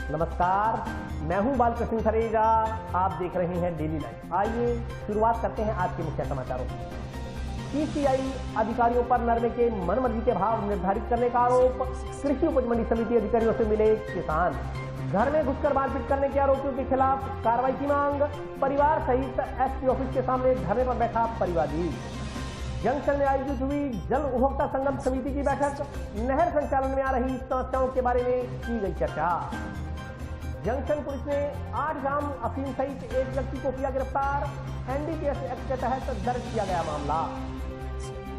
नमस्कार, मैं हूं बालकृष्ण खरेजा। आप देख रहे हैं डेली लाइफ। आइए शुरुआत करते हैं आज के मुख्य समाचारों की। सीसीआई अधिकारियों पर नरमे के मनमर्जी के भाव निर्धारित करने का आरोप। कृषि उपज मंडी समिति अधिकारियों से मिले किसान। घर में घुसकर मारपीट करने के आरोपियों के खिलाफ कार्रवाई की मांग। परिवार सहित एसपी ऑफिस के सामने धरने पर बैठा परिवादी। जंक्शन में आयोजित हुई जल उपभोक्ता संगम समिति की बैठक। नहर संचालन में आ रही समस्याओं के बारे में की गई चर्चा। जंक्शन पुलिस ने 8 ग्राम अफीम सहित एक व्यक्ति को किया गिरफ्तार। एनडीपीएस एक्ट के तहत दर्ज किया गया मामला।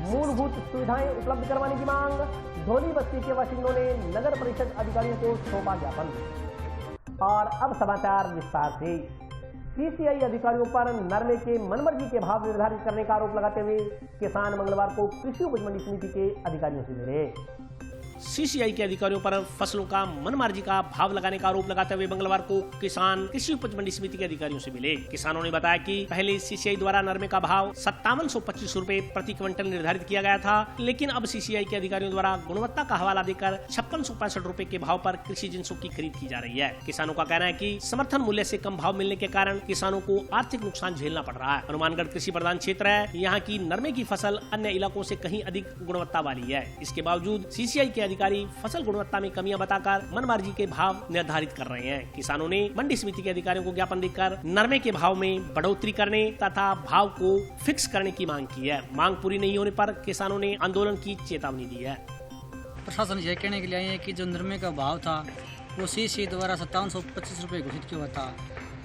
मूलभूत सुविधाएं उपलब्ध करवाने की मांग। धोली बस्ती के बाशिंदों ने नगर परिषद अधिकारियों को सौंपा ज्ञापन। और अब समाचार विस्तार से। सीसीआई अधिकारियों पर नरमे के मनमर्जी के भाव निर्धारित करने का आरोप लगाते हुए किसान मंगलवार को कृषि उपज मंडी समिति के अधिकारियों से मिले। सीसीआई के अधिकारियों पर फसलों का मनमर्जी का भाव लगाने का आरोप लगाते हुए मंगलवार को किसान कृषि उपज मंडी समिति के अधिकारियों से मिले। किसानों ने बताया कि पहले सीसीआई द्वारा नरमे का भाव 5725 रुपए प्रति क्विंटल निर्धारित किया गया था, लेकिन अब सीसीआई के अधिकारियों द्वारा गुणवत्ता का हवाला देकर 5665 रुपए के भाव पर कृषि जिंसों की खरीद की जा रही है। किसानों का कहना है कि समर्थन मूल्य से कम भाव मिलने के कारण किसानों को आर्थिक नुकसान झेलना पड़ रहा है। हनुमानगढ़ कृषि प्रधान क्षेत्र है, यहाँ की नरमे की फसल अन्य इलाकों से कहीं अधिक गुणवत्ता वाली है। इसके बावजूद सीसीआई के अधिकारी फसल गुणवत्ता में कमियां बताकर मनमर्जी के भाव निर्धारित कर रहे हैं। किसानों ने मंडी समिति के अधिकारियों को ज्ञापन देकर नरमे के भाव में बढ़ोतरी करने तथा भाव को फिक्स करने की मांग की है। मांग पूरी नहीं होने पर किसानों ने आंदोलन की चेतावनी दी है। प्रशासन यह कहने के लिए आए हैं कि जो नरमे का भाव था वो सीसीआई द्वारा 5725 रुपये घोषित किया हुआ था।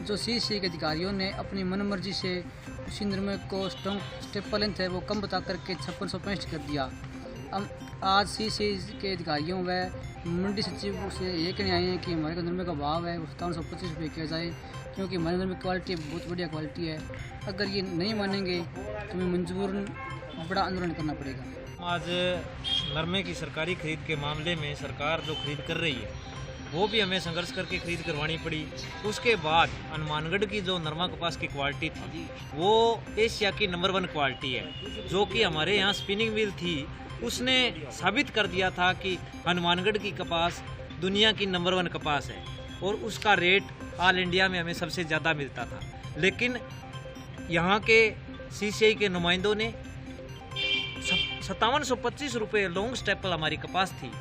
जो सीसीआई के अधिकारियों ने अपनी मनमर्जी से उसी नरमे को स्टेपल लेंथ है वो कम बता करके 5665 कर दिया। आज सीसीआई के अधिकारियों व मंडी सचिव से ये कहने आए हैं कि हमारे नरमे का भाव है वो 5725 रुपये किया जाए, क्योंकि हमारे नरमे की क्वालिटी बहुत बढ़िया क्वालिटी है। अगर ये नहीं मानेंगे तो हमें मजबूरन बड़ा आंदोलन करना पड़ेगा। आज नरमे की सरकारी खरीद के मामले में सरकार जो खरीद कर रही है वो भी हमें संघर्ष करके खरीद करवानी पड़ी। उसके बाद हनुमानगढ़ की जो नरमा कपास की क्वालिटी थी वो एशिया की नंबर 1 क्वालिटी है। जो कि हमारे यहाँ स्पिनिंग मिल थी उसने साबित कर दिया था कि हनुमानगढ़ की कपास दुनिया की नंबर 1 कपास है और उसका रेट ऑल इंडिया में हमें सबसे ज़्यादा मिलता था। लेकिन यहाँ के सीसीआई के नुमाइंदों ने 5725 रुपये लॉन्ग स्टेपल हमारी कपास थी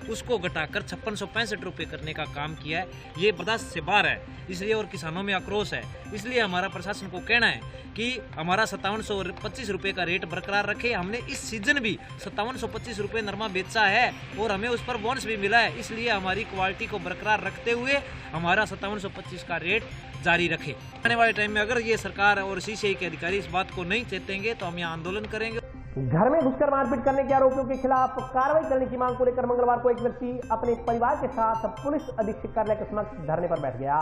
उसको घटाकर 5665 रुपये करने का काम किया है। ये बर्दाश्त से बाहर है, इसलिए और किसानों में आक्रोश है। इसलिए हमारा प्रशासन को कहना है कि हमारा 5725 रुपये का रेट बरकरार रखे। हमने इस सीजन भी 5725 रुपये नरमा बेचा है और हमें उस पर बोनस भी मिला है। इसलिए हमारी क्वालिटी को बरकरार रखते हुए हमारा 5725 का रेट जारी रखे। आने वाले टाइम में अगर ये सरकार और सीसीआई के अधिकारी इस बात को नहीं चेतेंगे तो हम यहाँ आंदोलन करेंगे। घर में घुसकर मारपीट करने के आरोपियों के खिलाफ कार्रवाई करने की मांग को लेकर मंगलवार को एक व्यक्ति अपने परिवार के साथ पुलिस अधीक्षक कार्यालय के समक्ष धरने पर बैठ गया।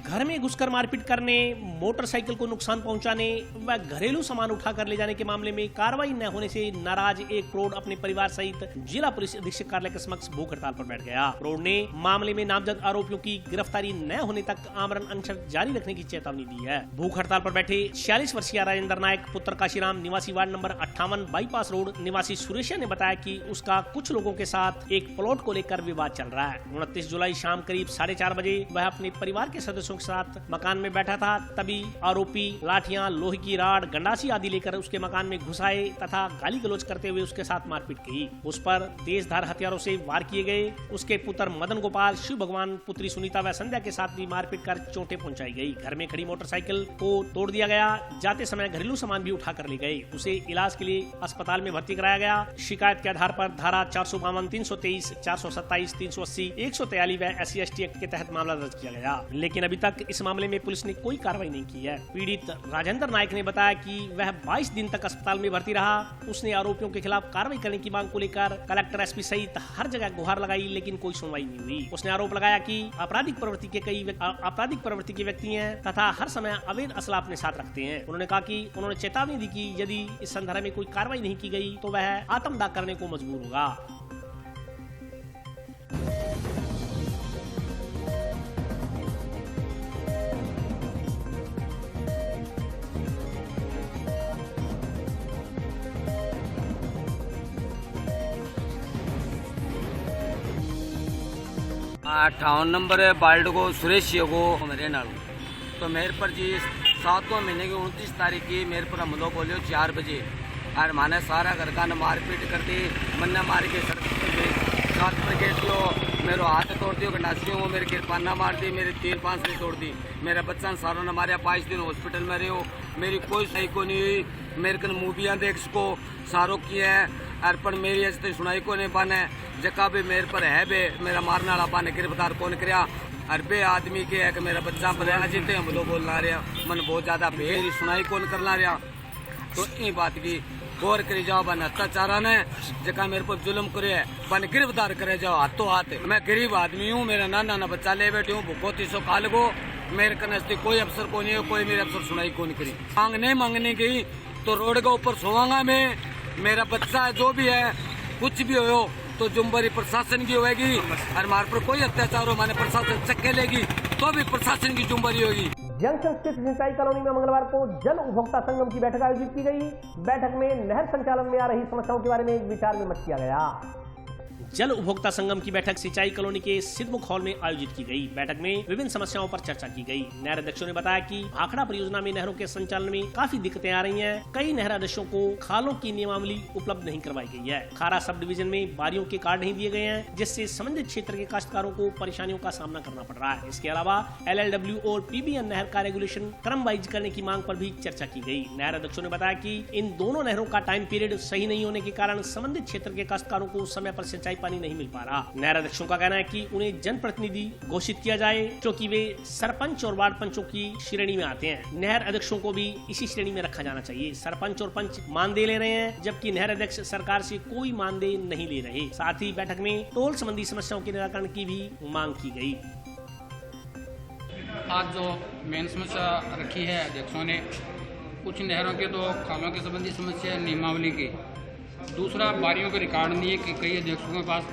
घर में घुसकर मारपीट करने, मोटरसाइकिल को नुकसान पहुंचाने व घरेलू सामान उठाकर ले जाने के मामले में कार्रवाई न होने से नाराज एक प्रौढ़ अपने परिवार सहित जिला पुलिस अधीक्षक कार्यालय के समक्ष भूख हड़ताल पर बैठ गया। प्रौढ़ ने मामले में नामजद आरोपियों की गिरफ्तारी न होने तक आमरण अनशन जारी रखने की चेतावनी दी है। भूख हड़ताल पर बैठे 46 वर्षीय राजेंद्र नायक पुत्र काशीराम निवासी वार्ड नंबर 58 बाईपास रोड निवासी सुरेश ने बताया कि उसका कुछ लोगों के साथ एक प्लॉट को लेकर विवाद चल रहा है। 29 जुलाई शाम करीब 4:30 बजे वह अपने परिवार के सदस्यों के साथ मकान में बैठा था, तभी आरोपी लाठियां, लोहे की राड, गंडासी आदि लेकर उसके मकान में घुस आए तथा गाली गलौज करते हुए उसके साथ मारपीट की। उस पर तेजधार हथियारों से वार किए गए। उसके पुत्र मदन गोपाल, शिव भगवान, पुत्री सुनीता व संध्या के साथ भी मारपीट कर चोटें पहुंचाई गई। घर में खड़ी मोटरसाइकिल को तोड़ दिया गया। जाते समय घरेलू सामान भी उठा कर ले गए। उसे इलाज के लिए अस्पताल में भर्ती कराया गया। शिकायत के आधार पर धारा 452, 323, 427, 380, 143 व SC/ST एक्ट के तहत मामला दर्ज किया गया, लेकिन अभी तक इस मामले में पुलिस ने कोई कार्रवाई नहीं की है। पीड़ित राजेंद्र नायक ने बताया कि वह 22 दिन तक अस्पताल में भर्ती रहा। उसने आरोपियों के खिलाफ कार्रवाई करने की मांग को लेकर कलेक्टर, SP सहित हर जगह गुहार लगाई, लेकिन कोई सुनवाई नहीं हुई। उसने आरोप लगाया कि आपराधिक प्रवृत्ति के व्यक्ति हैं तथा हर समय अवैध असला अपने साथ रखते हैं। उन्होंने कहा कि उन्होंने चेतावनी दी कि यदि इस संदर्भ में कोई कार्रवाई नहीं की गई तो वह आत्मदाह करने को मजबूर होगा। 58 नंबर वार्ड को सुरेश को मेरे नाल तो मेरे पर जी 7वें महीने की 29 तारीख की मेरे पर हमलो बोलियो 4 बजे और माने सारा घर का मारपीट कर दी, मन्ना मार के सड़क 7 बजे दियो, मेरा हाथ तोड़ दियो, गंडासियों को मेरे किरपाना मार दी, मेरी 3-5 ने तोड़ दी, मेरा बच्चा सारों ने मारा, 5 दिन हॉस्पिटल में रहो, मेरी कोई सही को नहीं हुई, मेरे कन मूवियाँ देख सको सारों की है अर्पण मेरी ऐसे सुनाई को नहीं बने जका भी मेरे पर है बे मेरा मारने वाला पाने गिरफ्तार कौन कराया अरबे आदमी के है कि मेरा बच्चा पर अजित हम लोग बोल ला रहा मन बहुत ज्यादा मेरी सुनाई कौन कर ला रहा तो ये बात की गौर करी जाओ बन अत्याचारा ने जका मेरे पर जुल्म करे बन गिरफ्तार करे जाओ हाथों हाथ। मैं गरीब आदमी हूँ, मेरा नाना बच्चा ले बैठी हूँ, भूखो 300 खा लगो, मेरे कनस्ती कोई अफसर को नहीं है, कोई मेरे अफसर सुनाई को नहीं करी। मांगने मांगने गई तो रोड के ऊपर सोवांगा मैं, मेरा बच्चा जो भी है कुछ भी हो तो जुम्बरी प्रशासन की होगी और हमारे पर कोई अत्याचार हो माने प्रशासन चक्के लेगी तो भी प्रशासन की जुम्बरी होगी। जंक्शन स्थित सिंचाई कॉलोनी में मंगलवार को जन उपभोक्ता संगम की बैठक आयोजित की गई। बैठक में नहर संचालन में आ रही समस्याओं के बारे में विचार विमर्श किया गया। जल उपभोक्ता संगम की बैठक सिंचाई कॉलोनी के सिद्धमुख हॉल में आयोजित की गई। बैठक में विभिन्न समस्याओं पर चर्चा की गई। नहर अध्यक्षों ने बताया कि भाखड़ा परियोजना में नहरों के संचालन में काफी दिक्कतें आ रही हैं। कई नहर अध्यक्षों को खालों की नियमावली उपलब्ध नहीं करवाई गई है। खारा सब डिवीजन में बारियों के कार्ड नहीं दिए गए हैं, जिससे संबंधित क्षेत्र के काश्तकारों को परेशानियों का सामना करना पड़ रहा है। इसके अलावा LLW और PBN नहर का रेगुलेशन क्रम वाइज करने की मांग पर भी चर्चा की गई। नहर अध्यक्षों ने बताया कि इन दोनों नहरों का टाइम पीरियड सही नहीं होने के कारण संबंधित क्षेत्र के काश्तकारों को समय पर सिंचाई पानी नहीं मिल पा रहा। नहर अध्यक्षों का कहना है कि उन्हें जनप्रतिनिधि घोषित किया जाए, क्योंकि वे सरपंच और वार्ड पंचों की श्रेणी में आते हैं। नहर अध्यक्षों को भी इसी श्रेणी में रखा जाना चाहिए। सरपंच और पंच मानदेय ले रहे हैं, जबकि नहर अध्यक्ष सरकार से कोई मानदेय नहीं ले रहे। साथ ही बैठक में टोल संबंधी समस्याओं के निराकरण की भी मांग की गई। आज जो मेन समस्या रखी है अध्यक्षों ने, कुछ नहरों के तो खालों के संबंधी समस्या है नियमावली की, दूसरा बारियों का रिकॉर्ड नहीं है कि कई अध्यक्षों के पास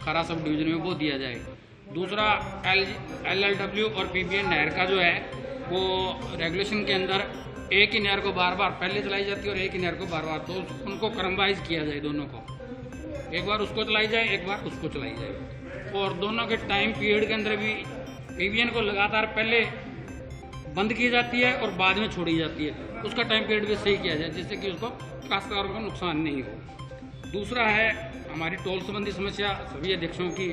खरा सब डिवीजन में वो दिया जाए, दूसरा LLW और PBN नहर का जो है वो रेगुलेशन के अंदर एक ही नहर को बार बार पहले चलाई जाती है और एक ही नहर को बार बार, तो उनको क्रमवाइज किया जाए, दोनों को एक बार उसको चलाई जाए एक बार उसको चलाई जाए, और दोनों के टाइम पीरियड के अंदर भी PBN को लगातार पहले बंद की जाती है और बाद में छोड़ी जाती है, उसका टाइम पीरियड भी सही किया जाए जिससे कि उसको काश्तकारों को नुकसान नहीं हो। दूसरा है हमारी टोल संबंधी समस्या सभी अध्यक्षों की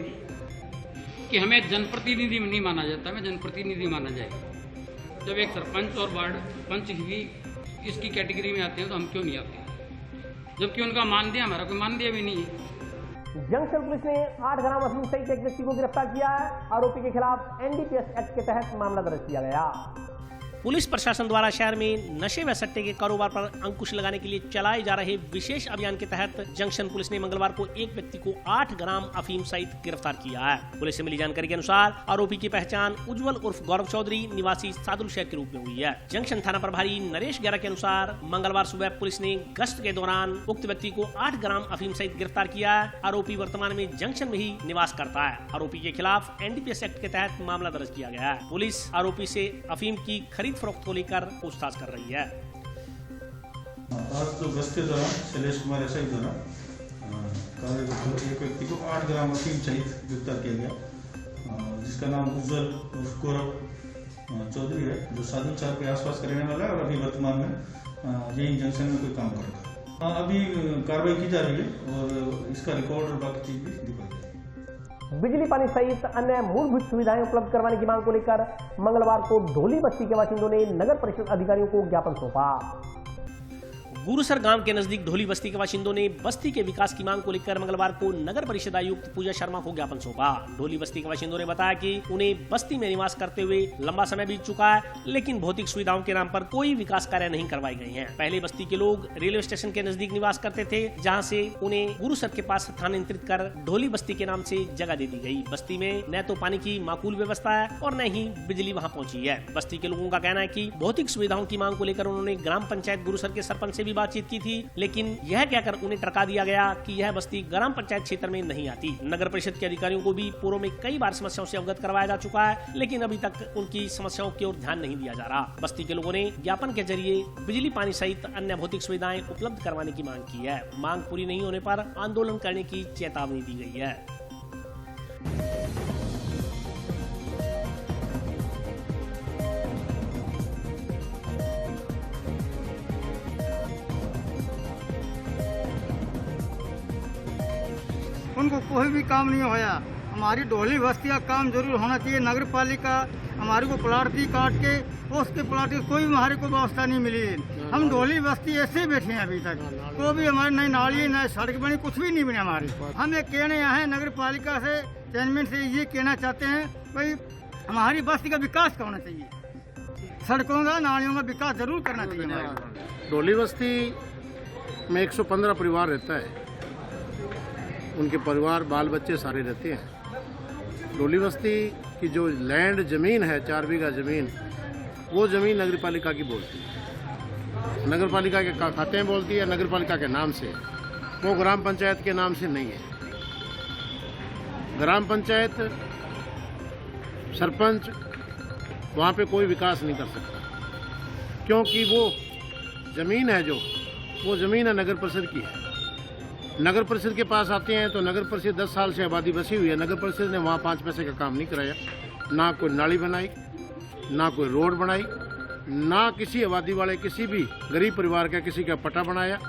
कि हमें जनप्रतिनिधि नहीं माना जाता, हमें जनप्रतिनिधि माना जाए। जब एक सरपंच और वार्ड पंच भी इसकी कैटेगरी में आते हैं तो हम क्यों नहीं आते, जबकि उनका मानदेय हमारा कोई मानदेय भी नहीं है। जंक्शन पुलिस ने 8 ग्राम अफीम सहित एक व्यक्ति को गिरफ्तार किया है। आरोपी के खिलाफ NDPS एक्ट के तहत मामला दर्ज किया गया। पुलिस प्रशासन द्वारा शहर में नशे व सट्टे के कारोबार पर अंकुश लगाने के लिए चलाए जा रहे विशेष अभियान के तहत जंक्शन पुलिस ने मंगलवार को एक व्यक्ति को 8 ग्राम अफीम सहित गिरफ्तार किया है। पुलिस से मिली जानकारी के अनुसार आरोपी की पहचान उज्जवल उर्फ गौरव चौधरी निवासी सादुल शहर के रूप में हुई है। जंक्शन थाना प्रभारी नरेश गैरा के अनुसार मंगलवार सुबह पुलिस ने गश्त के दौरान उक्त व्यक्ति को 8 ग्राम अफीम सहित गिरफ्तार किया है। आरोपी वर्तमान में जंक्शन में ही निवास करता है। आरोपी के खिलाफ NDPS एक्ट के तहत मामला दर्ज किया गया है। पुलिस आरोपी से अफीम की खरीद फरोख्त को लेकर पूछताछ कर रही है। आज तो गश्त के दौरान शैलेश कुमार SI द्वारा एक व्यक्ति को 8 ग्राम अफीम सहित गिरफ्तार किया गया, जिसका नाम उज्जवल उर्फ गौरव चौधरी है, जो सादुल शहर के आसपास का रहने वाला है और अभी वर्तमान में यही जंक्शन में कोई काम करता है। अभी कार्रवाई की जा रही है और इसका रिकॉर्ड और बाकी चीज भी दिखाई जाएगी। बिजली पानी सहित अन्य मूलभूत सुविधाएं उपलब्ध करवाने की मांग को लेकर मंगलवार को ढोली बस्ती के बाशिंदों ने नगर परिषद अधिकारियों को ज्ञापन सौंपा। गुरुसर गांव के नजदीक ढोली बस्ती के बाशिंदों ने बस्ती के विकास की मांग को लेकर मंगलवार को नगर परिषद आयुक्त पूजा शर्मा को ज्ञापन सौंपा। ढोली बस्ती के बाशिंदों ने बताया कि उन्हें बस्ती में निवास करते हुए लंबा समय बीत चुका है, लेकिन भौतिक सुविधाओं के नाम पर कोई विकास कार्य नहीं करवाए गए हैं। पहले बस्ती के लोग रेलवे स्टेशन के नजदीक निवास करते थे, जहाँ से उन्हें गुरुसर के पास स्थानांतरित कर ढोली बस्ती के नाम से जगह दे दी गई। बस्ती में न तो पानी की माकूल व्यवस्था है और न ही बिजली वहाँ पहुंची है। बस्ती के लोगों का कहना है कि भौतिक सुविधाओं की मांग को लेकर उन्होंने ग्राम पंचायत गुरुसर के सरपंच से भी बातचीत की थी, लेकिन यह कहकर उन्हें टरका दिया गया कि यह बस्ती ग्राम पंचायत क्षेत्र में नहीं आती। नगर परिषद के अधिकारियों को भी पूर्व में कई बार समस्याओं से अवगत करवाया जा चुका है, लेकिन अभी तक उनकी समस्याओं की ओर ध्यान नहीं दिया जा रहा। बस्ती के लोगों ने ज्ञापन के जरिए बिजली पानी सहित अन्य भौतिक सुविधाएं उपलब्ध करवाने की मांग की है। मांग पूरी नहीं होने पर आंदोलन करने की चेतावनी दी गई है। उनको कोई भी काम नहीं होया। हमारी डोली बस्ती का काम जरूर होना चाहिए। नगर पालिका हमारे को प्लाट दी काट के, उसके प्लाट की कोई हमारे को व्यवस्था नहीं मिली। हम डोली बस्ती ऐसे ही बैठे हैं अभी तक, तो भी हमारी नई नाली नई सड़क बनी, कुछ भी नहीं बनी हमारी। हम ये कहने आए हैं नगर पालिका से, चेयरमैन से ये कहना चाहते हैं भाई हमारी बस्ती का विकास होना चाहिए, सड़कों का नालियों का विकास जरूर करना चाहिए हमारे। डोली बस्ती में 115 परिवार रहता है, उनके परिवार बाल बच्चे सारे रहते हैं। डोली बस्ती की जो लैंड ज़मीन है 4 बीघा ज़मीन, वो ज़मीन नगर पालिका की बोलती है, नगर पालिका के खाते में बोलती है, नगर पालिका के नाम से, वो ग्राम पंचायत के नाम से नहीं है। ग्राम पंचायत सरपंच वहाँ पे कोई विकास नहीं कर सकता, क्योंकि वो ज़मीन है जो वो ज़मीन है नगर परिषद की है। नगर परिषद के पास आते हैं तो नगर परिषद 10 साल से आबादी बसी हुई है, नगर परिषद ने वहाँ 5 पैसे का काम नहीं कराया, ना कोई नाली बनाई, ना कोई रोड बनाई, ना किसी आबादी वाले किसी भी गरीब परिवार का किसी का पट्टा बनाया।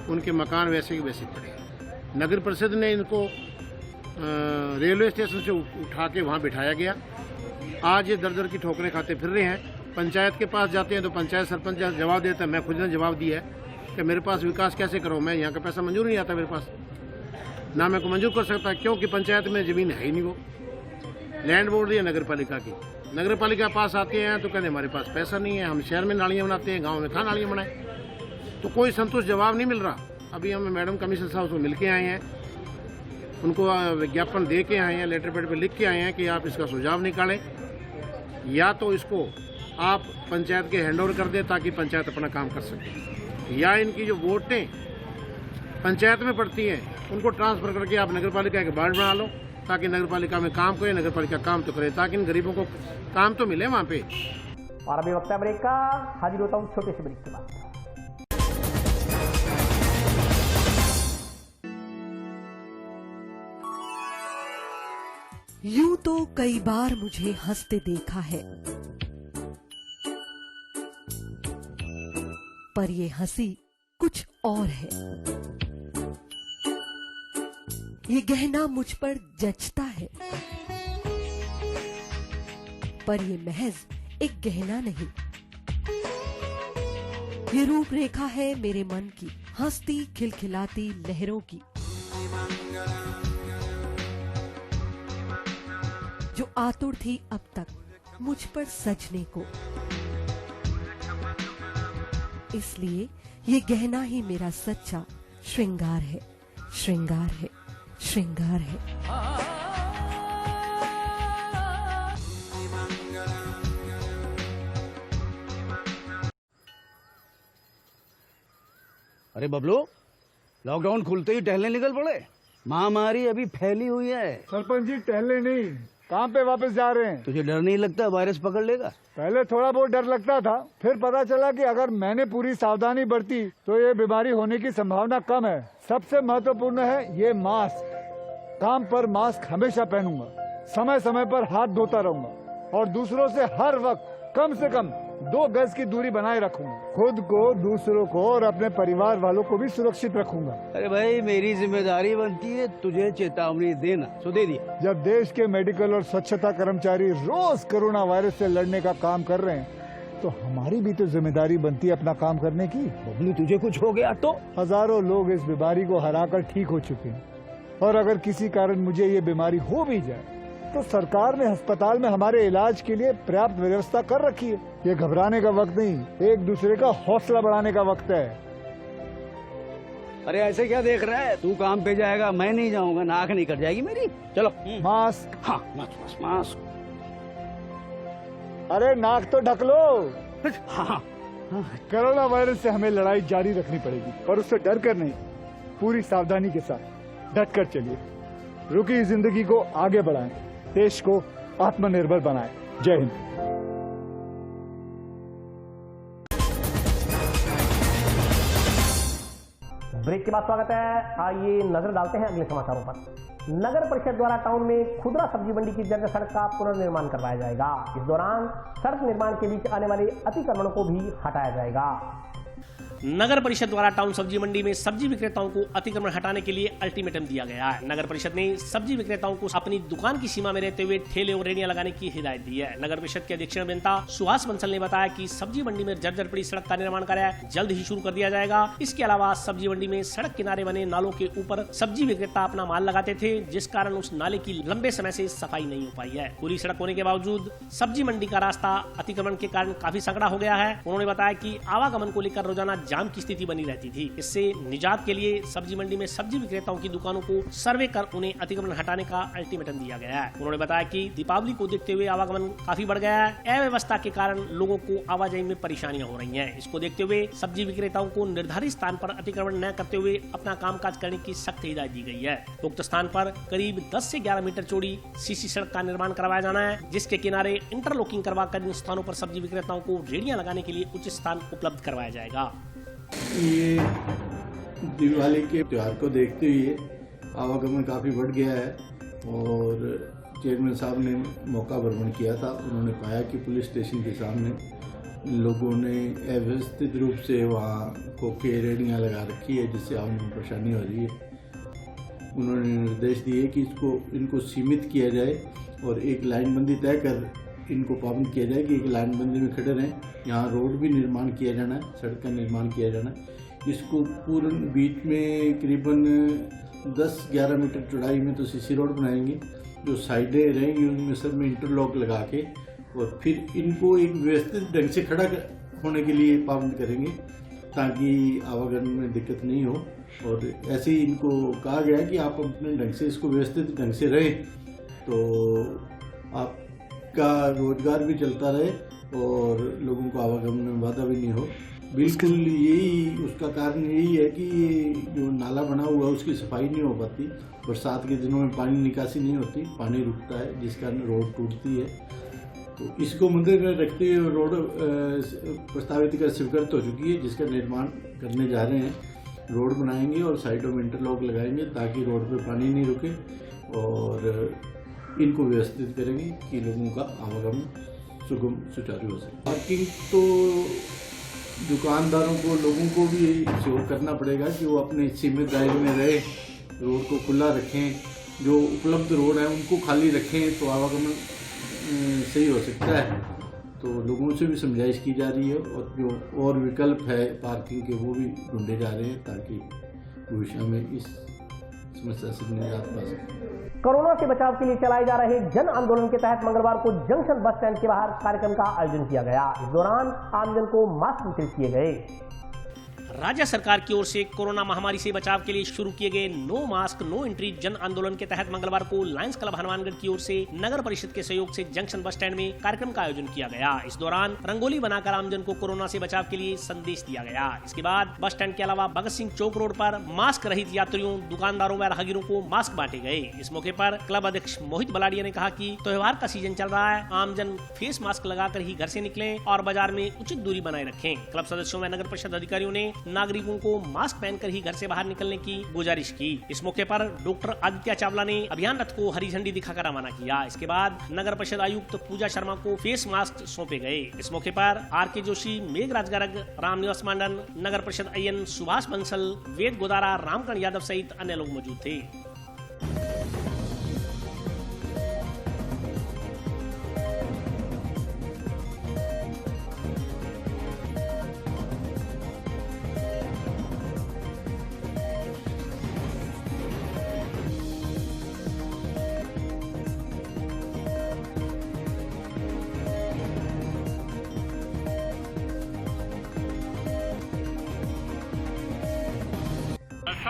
उनके मकान वैसे के वैसे पड़े। नगर परिषद ने इनको रेलवे स्टेशन से उठा के वहाँ बिठाया गया। आज ये दर दर की ठोकरें खाते फिर रहे हैं। पंचायत के पास जाते हैं तो पंचायत सरपंच जवाब देता है, मैं खुद ने जवाब दिया है कि मेरे पास विकास कैसे करो, मैं यहाँ का पैसा मंजूर नहीं आता मेरे पास, ना मैं को मंजूर कर सकता, क्योंकि पंचायत में ज़मीन है ही नहीं। वो लैंड बोर्ड है नगर पालिका की। नगर पालिका पास आते हैं तो कहते हमारे पास पैसा नहीं है, हम शहर में नालियाँ बनाते हैं, गाँव में कहाँ नालियाँ बनाए। तो कोई संतुष्ट जवाब नहीं मिल रहा। अभी हम मैडम कमिश्नर साहब से मिल के आए हैं, उनको विज्ञापन दे के आए हैं, लेटर पैड पे लिख के आए हैं कि आप इसका सुझाव निकालें, या तो इसको आप पंचायत के हैंडओवर कर दें ताकि पंचायत अपना काम कर सके, या इनकी जो वोटें पंचायत में पड़ती हैं उनको ट्रांसफ़र करके आप नगर पालिका के वार्ड बना लो, ताकि नगर पालिका में काम करें, नगर पालिका काम तो करे, ताकि इन गरीबों को काम तो मिले वहाँ पे। और अभी वक्त है ब्रेक का, हाजिर होता हूँ छोटे से ब्रेक के बाद। यूं तो कई बार मुझे हंसते देखा है, पर ये हंसी कुछ और है। ये गहना मुझ पर जचता है, पर ये महज एक गहना नहीं, ये रूपरेखा है मेरे मन की, हंसती खिलखिलाती लहरों की, जो आतुर थी अब तक मुझ पर सजने को। इसलिए ये गहना ही मेरा सच्चा श्रृंगार है, श्रृंगार है, श्रृंगार है। अरे बबलू, लॉकडाउन खुलते ही टहलने निकल पड़े। महामारी अभी फैली हुई है। सरपंच जी टहलने नहीं, काम पे वापस जा रहे हैं। तुझे डर नहीं लगता वायरस पकड़ लेगा? पहले थोड़ा बहुत डर लगता था, फिर पता चला कि अगर मैंने पूरी सावधानी बरती तो ये बीमारी होने की संभावना कम है। सबसे महत्वपूर्ण है ये मास्क। काम पर मास्क हमेशा पहनूंगा, समय समय पर हाथ धोता रहूंगा और दूसरों से हर वक्त कम से कम 2 गज की दूरी बनाए रखूंगा। खुद को, दूसरों को और अपने परिवार वालों को भी सुरक्षित रखूंगा। अरे भाई, मेरी जिम्मेदारी बनती है तुझे चेतावनी देना, सो दे दिया। जब देश के मेडिकल और स्वच्छता कर्मचारी रोज कोरोना वायरस से लड़ने का काम कर रहे हैं, तो हमारी भी तो जिम्मेदारी बनती है अपना काम करने की। बबलू, तुझे कुछ हो गया तो? हजारों लोग इस बीमारी को हराकर ठीक हो चुके हैं, और अगर किसी कारण मुझे ये बीमारी हो भी जाए तो सरकार ने अस्पताल में हमारे इलाज के लिए पर्याप्त व्यवस्था कर रखी है। ये घबराने का वक्त नहीं, एक दूसरे का हौसला बढ़ाने का वक्त है। अरे ऐसे क्या देख रहा है? तू काम पे जाएगा, मैं नहीं जाऊंगा, नाक नहीं कट जाएगी मेरी। चलो मास्क। हाँ, मास्क मास्क। अरे नाक तो ढक लो। हाँ। कोरोना वायरस से हमें लड़ाई जारी रखनी पड़ेगी, पर उससे डर कर नहीं, पूरी सावधानी के साथ डट कर चलिए। रुकी जिंदगी को आगे बढ़ाएं, देश को आत्मनिर्भर बनाएं। जय हिंद। ब्रेक के बाद स्वागत है। आइए नजर डालते हैं अगले समाचारों पर। नगर परिषद द्वारा टाउन में खुदरा सब्जी मंडी की जर्जर सड़क का पुनर्निर्माण करवाया जाएगा। इस दौरान सड़क निर्माण के बीच आने वाले अतिक्रमणों को भी हटाया जाएगा। नगर परिषद द्वारा टाउन सब्जी मंडी में सब्जी विक्रेताओं को अतिक्रमण हटाने के लिए अल्टीमेटम दिया गया है। नगर परिषद ने सब्जी विक्रेताओं को अपनी दुकान की सीमा में रहते हुए ठेले और रेहड़ियां लगाने की हिदायत दी है। नगर परिषद के अध्यक्ष अभियंता सुहास बंसल ने बताया कि सब्जी मंडी में जर्जर पड़ी सड़क का निर्माण कार्य जल्द ही शुरू कर दिया जाएगा। इसके अलावा सब्जी मंडी में सड़क किनारे बने नालों के ऊपर सब्जी विक्रेता अपना माल लगाते थे, जिस कारण उस नाले की लंबे समय से सफाई नहीं हो पाई है। पूरी सड़क होने के बावजूद सब्जी मंडी का रास्ता अतिक्रमण के कारण काफी संकड़ा हो गया है। उन्होंने बताया कि आवागमन को लेकर रोजाना जाम की स्थिति बनी रहती थी। इससे निजात के लिए सब्जी मंडी में सब्जी विक्रेताओं की दुकानों को सर्वे कर उन्हें अतिक्रमण हटाने का अल्टीमेटम दिया गया है। उन्होंने बताया कि दीपावली को देखते हुए आवागमन काफी बढ़ गया है। अव्यवस्था के कारण लोगों को आवाजाही में परेशानियां हो रही हैं। इसको देखते हुए सब्जी विक्रेताओं को निर्धारित स्थान पर अतिक्रमण न करते हुए अपना कामकाज करने की सख्त हिदायत दी गई है। उक्त स्थान पर करीब 10 से 11 मीटर चौड़ी सीसी सड़क का निर्माण करवाया जाना है, जिसके किनारे इंटरलॉकिंग करवाकर इन स्थानों पर सब्जी विक्रेताओं को रेहड़ियां लगाने के लिए उचित स्थान उपलब्ध करवाया जाएगा। ये दिवाली के त्योहार को देखते हुए आवागमन काफ़ी बढ़ गया है और चेयरमैन साहब ने मौका भ्रमण किया था। उन्होंने पाया कि पुलिस स्टेशन के सामने लोगों ने अव्यवस्थित रूप से वहाँ खोखे रेहड़ियाँ लगा रखी है, जिससे आवागमन में परेशानी हो रही है। उन्होंने निर्देश दिए कि इनको सीमित किया जाए और एक लाइनबंदी तय कर इनको पाबंद किया जाए कि एक लाइनबंदी में खड़े रहें। यहाँ रोड भी निर्माण किया जाना है, सड़क का निर्माण किया जाना है। इसको पूर्ण बीच में करीबन 10-11 मीटर चौड़ाई में तो सीसी रोड बनाएंगे। जो साइडें रहेंगी उनमें सब में इंटरलॉक लगा के और फिर इनको एक व्यवस्थित ढंग से खड़ा होने के लिए पाबंद करेंगे ताकि आवागमन में दिक्कत नहीं हो। और ऐसे ही इनको कहा गया है कि आप अपने ढंग से इसको व्यवस्थित ढंग से रहें तो आपका रोजगार भी चलता रहे और लोगों को आवागमन में बाधा भी नहीं हो। बिल्कुल यही उसका कारण यही है कि ये जो नाला बना हुआ है उसकी सफाई नहीं हो पाती। बरसात के दिनों में पानी निकासी नहीं होती, पानी रुकता है जिस कारण रोड टूटती है। तो इसको मद्देनजर में रखते हुए रोड प्रस्तावित कर स्वीकृत हो चुकी है, जिसका निर्माण करने जा रहे हैं। रोड बनाएंगे और साइडों में इंटरलॉक लगाएंगे ताकि रोड पे पानी नहीं रुके और इनको व्यवस्थित करेंगे कि लोगों का आवागमन सुगम सुचारू हो सके। पार्किंग तो दुकानदारों को, लोगों को भी सहयोग करना पड़ेगा कि वो अपने सीमित दायरे में रहे, रोड को खुला रखें, जो उपलब्ध रोड है उनको खाली रखें तो आवागमन सही हो सकता है। तो लोगों से भी समझाइश की जा रही है और जो और विकल्प है पार्किंग के वो भी ढूंढे जा रहे हैं ताकि भविष्य में इस समस्या से निजात पा सके। कोरोना से बचाव के लिए चलाए जा रहे जन आंदोलन के तहत मंगलवार को जंक्शन बस स्टैंड के बाहर कार्यक्रम का आयोजन किया गया। इस दौरान आमजन को मास्क वितरित किए गए। राज्य सरकार की ओर से कोरोना महामारी से बचाव के लिए शुरू किए गए नो मास्क नो एंट्री जन आंदोलन के तहत मंगलवार को लायंस क्लब हनुमानगढ़ की ओर से नगर परिषद के सहयोग से जंक्शन बस स्टैंड में कार्यक्रम का आयोजन किया गया। इस दौरान रंगोली बनाकर आमजन को कोरोना से बचाव के लिए संदेश दिया गया। इसके बाद बस स्टैंड के अलावा भगत सिंह चौक रोड पर मास्क रहित यात्रियों, दुकानदारों व राहगीरों को मास्क बांटे गए। इस मौके पर क्लब अध्यक्ष मोहित बलाडिया ने कहा कि त्योहार का सीजन चल रहा है, आमजन फेस मास्क लगाकर ही घर से निकलें और बाजार में उचित दूरी बनाए रखें। क्लब सदस्यों व नगर परिषद अधिकारियों ने नागरिकों को मास्क पहनकर ही घर से बाहर निकलने की गुजारिश की। इस मौके पर डॉक्टर आदित्य चावला ने अभियान रथ को हरी झंडी दिखाकर रवाना किया। इसके बाद नगर परिषद आयुक्त पूजा शर्मा को फेस मास्क सौंपे गए। इस मौके पर आर.के. जोशी, मेघराज गर्ग, रामनिवास मंडन, नगर परिषद अय्यन, सुभाष बंसल, वेद गोदारा, रामकरण यादव सहित अन्य लोग मौजूद थे।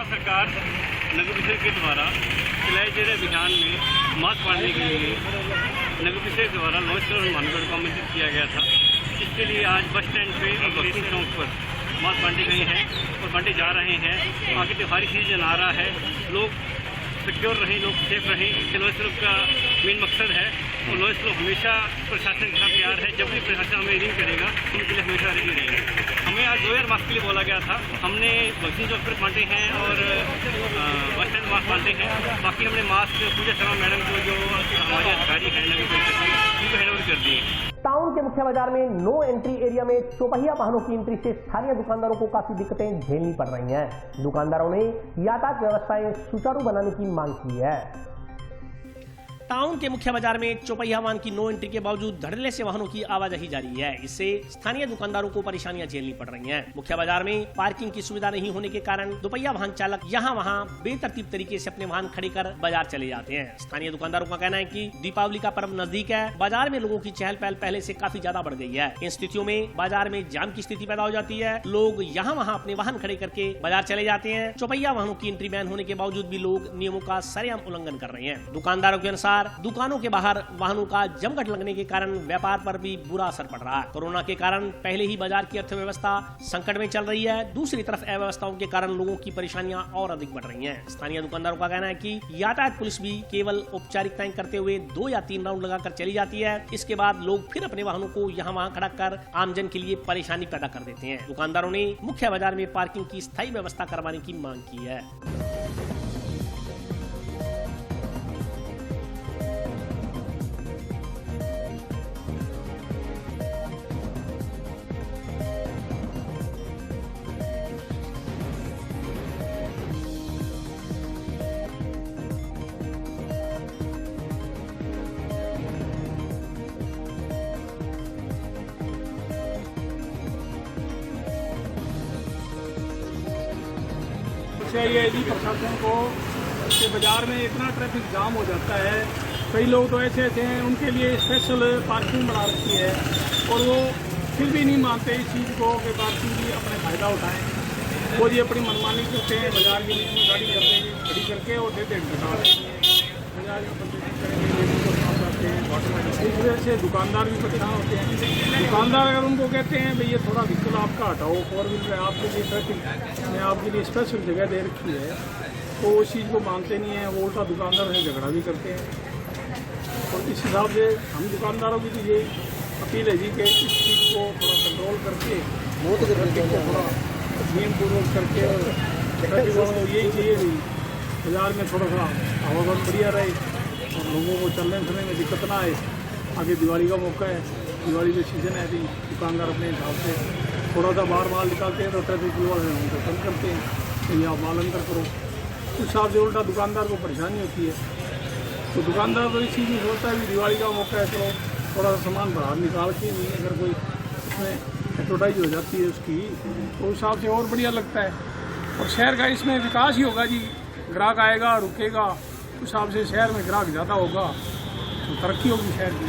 सरकार नगर परिषद के द्वारा चलाए जा रहे अभियान में मास्क बांटने के लिए नगर परिषद द्वारा लॉन्च हनुमानगढ़ को आमंत्रित किया गया था। इसके लिए आज बस स्टैंड पे और भगत सिंह चौक पर मास्क बांटे गए हैं और बांटे जा रहे हैं। आगे त्योहारी सीजन आ रहा है, लोग सिक्योर रहें, लोग सेफ रहें, इसके लॉन्च का मेन मकसद है। और लॉन्च हमेशा प्रशासन का प्यार है, जब भी प्रशासन हमें रिंग करेगा उनके लिए हमेशा रेडी रहेंगे। हमें आज 2000 मास्क के लिए बोला गया था, हमने भगत सिंह चौक पर बांटे हैं और बस स्टैंड मास्क बांटे हैं। बाकी हमने मास्क पूजा शर्मा मैडम को जो हमारे अधिकारी हैं नगर परिषद में उनको हैंड ओवर कर दिए। टाउन के मुख्य बाजार में नो एंट्री एरिया में चौपहिया वाहनों की एंट्री से स्थानीय दुकानदारों को काफी दिक्कतें झेलनी पड़ रही हैं। दुकानदारों ने यातायात व्यवस्थाएं सुचारू बनाने की मांग की है। टाउन के मुख्य बाजार में चौपहिया वाहन की नो एंट्री के बावजूद धड़ल्ले से वाहनों की आवाजाही जारी है। इससे स्थानीय दुकानदारों को परेशानियां झेलनी पड़ रही हैं। मुख्य बाजार में पार्किंग की सुविधा नहीं होने के कारण दोपहिया वाहन चालक यहां वहां बेतरतीब तरीके से अपने वाहन खड़े कर बाजार चले जाते हैं। स्थानीय दुकानदारों का कहना है कि दीपावली का पर्व नजदीक है, बाजार में लोगों की चहल पहल पहले से काफी ज्यादा बढ़ गई है। इन स्थितियों में बाजार में जाम की स्थिति पैदा हो जाती है। लोग यहाँ वहाँ अपने वाहन खड़े करके बाजार चले जाते हैं। चौपहिया वाहनों की एंट्री बैन होने के बावजूद भी लोग नियमों का सरेआम उल्लंघन कर रहे हैं। दुकानदारों के अनुसार दुकानों के बाहर वाहनों का जमघट लगने के कारण व्यापार पर भी बुरा असर पड़ रहा है। कोरोना के कारण पहले ही बाजार की अर्थव्यवस्था संकट में चल रही है, दूसरी तरफ अव्यवस्थाओं के कारण लोगों की परेशानियां और अधिक बढ़ रही हैं। स्थानीय दुकानदारों का कहना है कि यातायात पुलिस भी केवल औपचारिकताएं करते हुए 2 या 3 राउंड लगाकर चली जाती है। इसके बाद लोग फिर अपने वाहनों को यहाँ वहाँ खड़ा कर आमजन के लिए परेशानी पैदा कर देते हैं। दुकानदारों ने मुख्य बाजार में पार्किंग की स्थायी व्यवस्था करवाने की मांग की है। ये यदि प्रशासन को इसके बाजार में इतना ट्रैफिक जाम हो जाता है, कई लोग तो ऐसे हैं उनके लिए स्पेशल पार्किंग बना रखी है और वो फिर भी नहीं मानते इस चीज़ को कि पार्किंग भी अपने फ़ायदा उठाएं। वो जी अपनी मनमानी करते हैं, बाजार के बीच में गाड़ी खड़ी करके और देते घटा रहे हैं। बाजार में प्रदूषण करेंगे, लेकिन को साफ करते हैं। इस वजह से दुकानदार भी परेशान होते हैं। दुकानदार अगर उनको कहते हैं भाई ये थोड़ा व्हीकल आपका हटाओ, 4 व्हीलर है आपके लिए ट्रैफिक में आपके लिए स्पेशल जगह दे रखी है, तो उस चीज़ को मानते नहीं हैं। वो उल्टा दुकानदार से झगड़ा भी करते हैं। और इस हिसाब से हम दुकानदारों की तो ये अपील है जी कि इस चीज़ को थोड़ा कंट्रोल करके ट्रैफिक को थोड़ा नियमपूर्वक करके ट्रैफिक को यही चाहिए भी बाजार में थोड़ा सा आवागमन बढ़िया रहे और लोगों को चलने फिरने में दिक्कत ना आए। आगे दिवाली का मौका है, दिवाली का सीज़न है, अभी दुकानदार अपने हिसाब से थोड़ा सा बाहर माल निकालते हैं तो ट्रैफिक पुलिस वाले उनको कम करते हैं कि आप माल अंदर करो। उस हिसाब से उल्टा दुकानदार को परेशानी होती है। तो दुकानदार तो इस चीज़ में सोचता है कि दिवाली का मौका है तो थोड़ा सा सामान बाहर निकाल के नहीं, अगर कोई उसमें एडवर्टाइज हो जाती है उसकी तो उस हिसाब से और बढ़िया लगता है। और शहर का इसमें विकास ही होगा जी, ग्राहक आएगा रुकेगा, उस हिसाब से शहर में ग्राहक ज़्यादा होगा तो तरक्की होगी शहर की।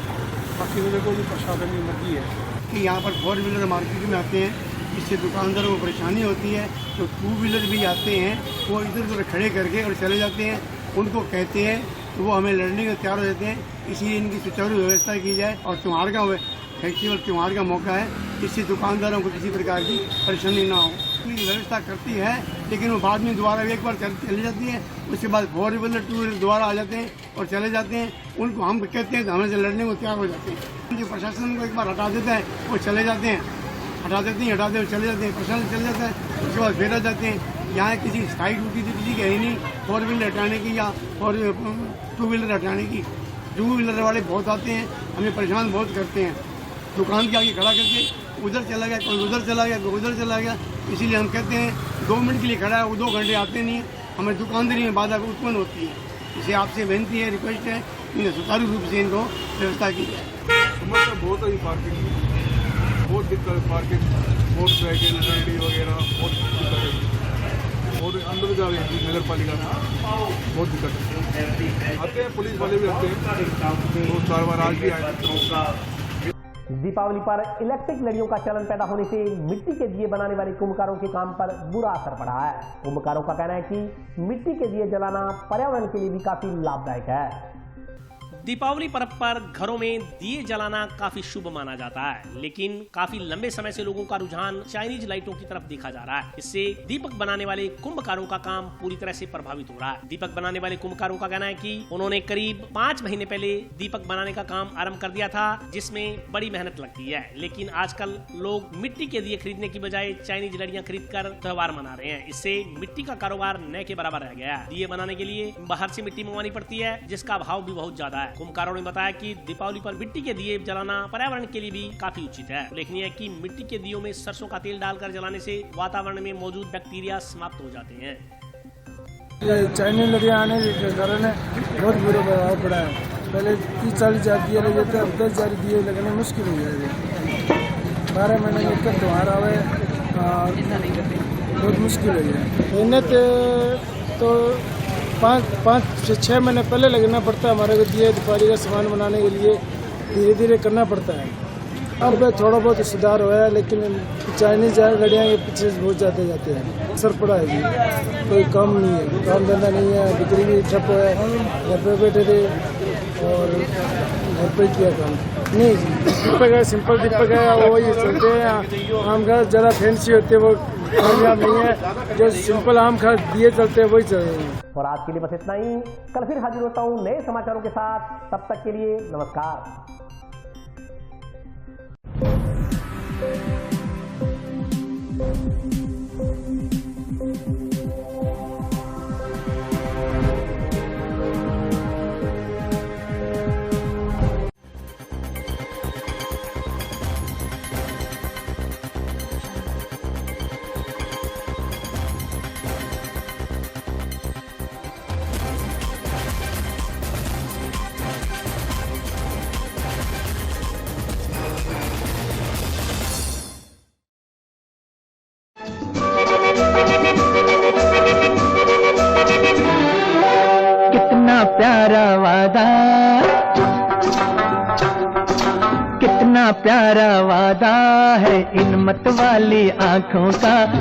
बाकी मेरे को भी प्रशासन की मर्जी है कि यहाँ पर 4 व्हीलर मार्केट में आते हैं, इससे दुकानदारों को परेशानी होती है। तो 2 व्हीलर भी आते हैं, वो इधर उधर खड़े करके और चले जाते हैं। उनको कहते हैं तो वो हमें लड़ने को तैयार हो जाते हैं। इसलिए इनकी सुचारू व्यवस्था की जाए। और त्योहार का फेस्टिवल त्यौहार का मौका है, इससे दुकानदारों को किसी प्रकार की परेशानी ना हो। व्यवस्था करती है लेकिन वो बाद में दोबारा एक बार चली जाती है, उसके बाद 4 व्हीलर 2 व्हीलर दोबारा आ जाते हैं और चले जाते हैं। उनको हम कहते हैं तो हमें से लड़ने को तैयार हो जाते हैं। जो प्रशासन को एक बार हटा देता है वो चले जाते हैं, हटाते हुए चले जाते हैं, प्रशासन चले जाता है, उसके बाद फिर आ जाते हैं। यहाँ किसी स्थायी ड्यूटी तो किसी की है ही नहीं 4 व्हीलर हटाने की या 2 व्हीलर हटाने की। 2 व्हीलर वाले बहुत आते हैं, हमें परेशान बहुत करते हैं। दुकान के आगे खड़ा करके उधर चला गया, कोई उधर चला गया, कोई उधर चला गया। इसीलिए हम कहते हैं 2 मिनट के लिए खड़ा है, वो 2 घंटे आते नहीं है, हमें दुकानदारी में बाधा उत्पन्न होती है। इसे आपसे विनती है, रिक्वेस्ट है, इन्हें सुचारू रूप से इनको व्यवस्था की जाए। समस्या बहुत है पार्किंग की, बहुत दिक्कत है पार्किंग, मोटरसाइकिल गाड़ी वगैरह बहुत दिक्कत है। और अंदर जा रहे हैं नगर पालिका में बहुत दिक्कत है। आते हैं पुलिस वाले भी आते हैं, 2-4 बार आज भी आए। दीपावली पर इलेक्ट्रिक लड़ियों का चलन पैदा होने से मिट्टी के दिए बनाने वाले कुम्भकारों के काम पर बुरा असर पड़ा है। कुम्भकारों का कहना है कि मिट्टी के दिए जलाना पर्यावरण के लिए भी काफी लाभदायक है। दीपावली पर्व पर घरों में दिए जलाना काफी शुभ माना जाता है, लेकिन काफी लंबे समय से लोगों का रुझान चाइनीज लाइटों की तरफ देखा जा रहा है। इससे दीपक बनाने वाले कुंभकारों का काम पूरी तरह से प्रभावित हो रहा है। दीपक बनाने वाले कुंभकारों का कहना है कि उन्होंने करीब 5 महीने पहले दीपक बनाने का काम आरंभ कर दिया था, जिसमें बड़ी मेहनत लगती है। लेकिन आजकल लोग मिट्टी के दिए खरीदने की बजाय चाइनीज लड़ियां खरीद कर त्योहार मना रहे हैं। इससे मिट्टी का कारोबार न के बराबर रह गया है। दिए बनाने के लिए बाहर से मिट्टी मंगवानी पड़ती है, जिसका भाव भी बहुत ज्यादा होता है। कुंभकारों ने बताया कि दीपावली पर मिट्टी के दिए जलाना पर्यावरण के लिए भी काफी उचित है। उल्लेखनीय है कि मिट्टी के दियों में सरसों का तेल डालकर जलाने से वातावरण में मौजूद बैक्टीरिया समाप्त हो जाते हैं। चाइनीज नदियाँ आने के कारण बहुत बुरा प्रभाव पड़ा है। पहले 30-40 हजार दिए लगे थे, अब 10 हजार दिए लगने मुश्किल हो जाएगा। 12 महीने में इतना त्योहार आवे बहुत मुश्किल हो जाए। इन्हें तो 5 से 6 महीने पहले लगना पड़ता है हमारे को दिए दीपावली का सामान बनाने के लिए, धीरे धीरे करना पड़ता है। अब थोड़ा बहुत सुधार हुआ है, लेकिन चाइनीज गाड़ियाँ के पीछे बहुत ज़्यादा जाते हैं। असर पड़ा है जी, कोई काम नहीं है, काम धंधा नहीं है, बिक्री भी ठप है। घर पे बैठे थे और घर पे किया काम नहीं जी। दीपक है, सिंपल दीपक है, वही चलते हैं। आम का ज़्यादा फैंसी होते हैं वो कामयाब नहीं है। जो सिंपल आम का दिए चलते हैं वही चल रहे हैं। और आज के लिए बस इतना ही। कल फिर हाजिर होता हूँ नए समाचारों के साथ। तब तक के लिए नमस्कार। प्यारा वादा, कितना प्यारा वादा है इन मत वाली आँखों का।